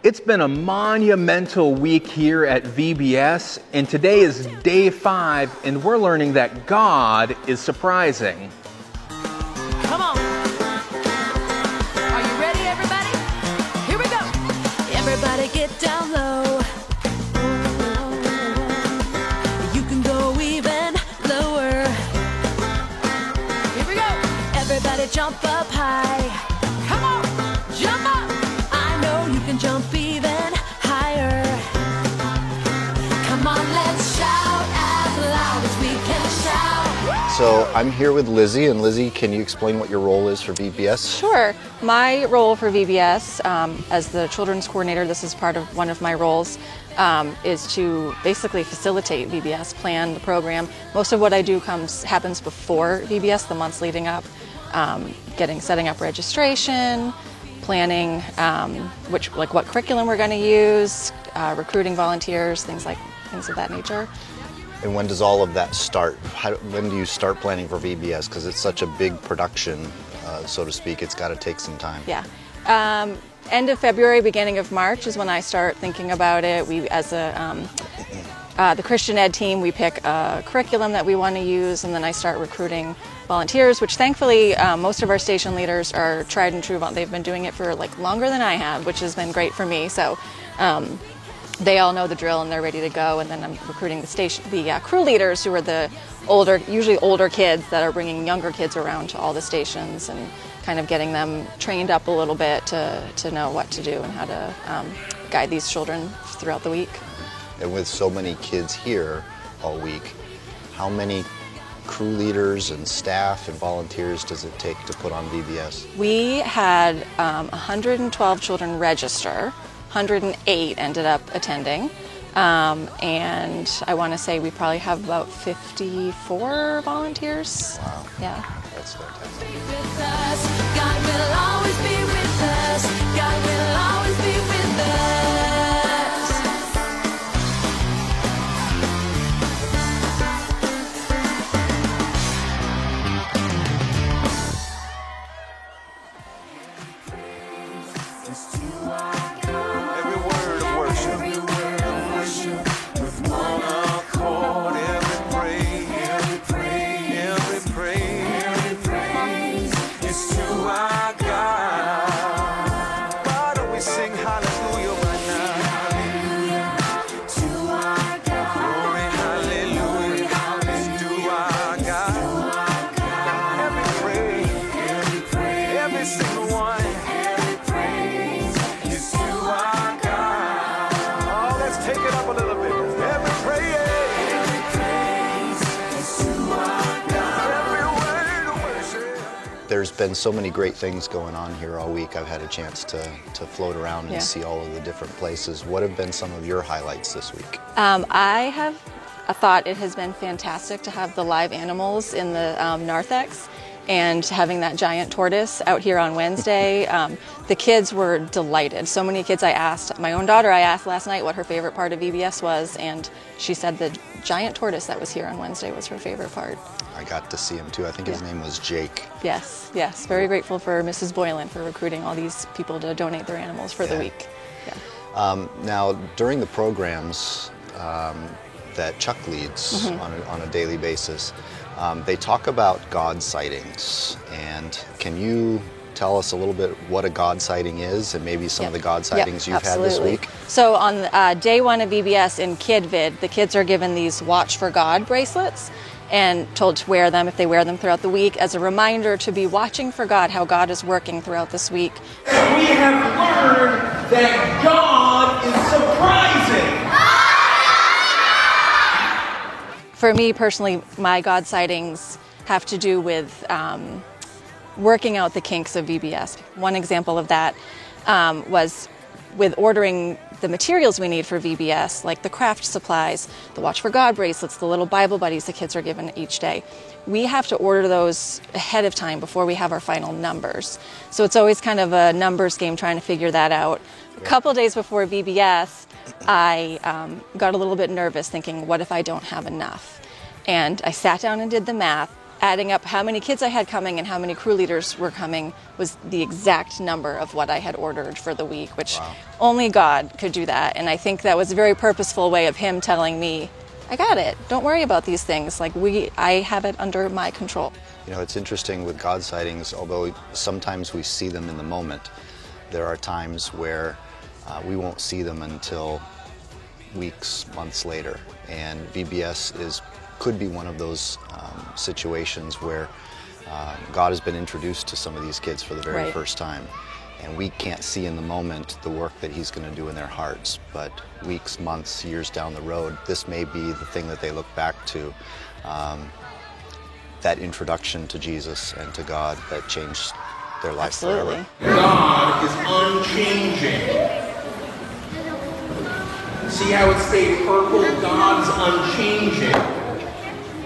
It's been a monumental week here at VBS, and today is day 5, and we're learning that God is surprising. Come on. Are you ready, everybody? Here we go. Everybody get down low. You can go even lower. Here we go. Everybody jump up high. Come on, jump up. I know you can jump even higher. Come on, let's shout as loud as we can shout. So I'm here with Lizzie, and Lizzie, can you explain what your role is for VBS? Sure. My role for VBS as the children's coordinator, this is part of one of my roles, is to basically facilitate VBS, plan the program. Most of what I do happens before VBS, the months leading up, setting up registration, planning what curriculum we're going to use, recruiting volunteers, things of that nature. And when does all of that start? When do you start planning for VBS? Because it's such a big production, so to speak. It's got to take some time. Yeah. End of February, beginning of March is when I start thinking about it. We, as the Christian Ed team, we pick a curriculum that we want to use, and then I start recruiting volunteers, which thankfully most of our station leaders are tried and true. They've been doing it for longer than I have, which has been great for me. So they all know the drill and they're ready to go. And then I'm recruiting the crew leaders, who are usually older kids that are bringing younger kids around to all the stations and kind of getting them trained up a little bit to know what to do and how to guide these children throughout the week. And with so many kids here all week, how many crew leaders and staff and volunteers does it take to put on VBS? We had 112 children register, 108 ended up attending, and I want to say we probably have about 54 volunteers. Wow. Yeah. That's fantastic. God will always be with us. God will always be with us. Every word of worship, with one accord, every praise is to our God. Why don't we sing hallelujah right now? To our God. Glory, hallelujah, is to our God. Every praise, every single one. Take it up a little bit. Every praise is to our God. Every word of worship. There's been so many great things going on here all week. I've had a chance to float around and see all of the different places. What have been some of your highlights this week? I have thought it has been fantastic to have the live animals in the narthex, and having that giant tortoise out here on Wednesday. The kids were delighted. So many kids. My own daughter, I asked last night what her favorite part of VBS was, and she said the giant tortoise that was here on Wednesday was her favorite part. I got to see him too. I think his name was Jake. Yes. Very grateful for Mrs. Boylan for recruiting all these people to donate their animals for the week. Yeah. Now, during the programs that Chuck leads on a daily basis, they talk about God sightings. And can you tell us a little bit what a God sighting is, and maybe some of the God sightings you've had this week? So on day 1 of VBS in KidVid, the kids are given these Watch for God bracelets and told to wear them if they wear them throughout the week as a reminder to be watching for God, how God is working throughout this week. We have learned that God is surprising. For me personally, my God sightings have to do with working out the kinks of VBS. One example of that was with ordering the materials we need for VBS, like the craft supplies, the Watch for God bracelets, the little Bible buddies the kids are given each day. We have to order those ahead of time before we have our final numbers. So it's always kind of a numbers game trying to figure that out. A couple days before VBS, I got a little bit nervous thinking, what if I don't have enough? And I sat down and did the math. adding up how many kids I had coming and how many crew leaders were coming was the exact number of what I had ordered for the week, which only God could do that. And I think that was a very purposeful way of him telling me, I got it. Don't worry about these things. Like I have it under my control. You know, it's interesting with God sightings, although sometimes we see them in the moment, there are times where we won't see them until weeks, months later. And VBS could be one of those situations where God has been introduced to some of these kids for the very first time. And we can't see in the moment the work that he's going to do in their hearts. But weeks, months, years down the road, this may be the thing that they look back to, that introduction to Jesus and to God that changed their life forever. God is unchanging. See how it stayed purple? God's unchanging.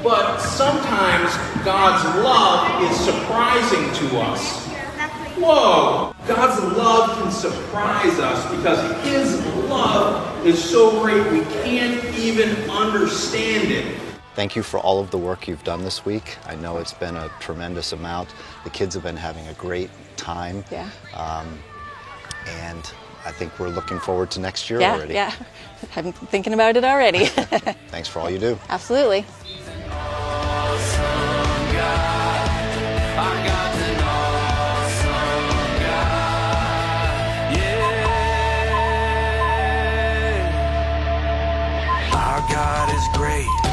But sometimes God's love is surprising to us. Whoa! God's love can surprise us because his love is so great we can't even understand it. Thank you for all of the work you've done this week. I know it's been a tremendous amount. The kids have been having a great time. Yeah. And I think we're looking forward to next year already. Yeah, I'm thinking about it already. Thanks for all you do. Absolutely. Our God is great.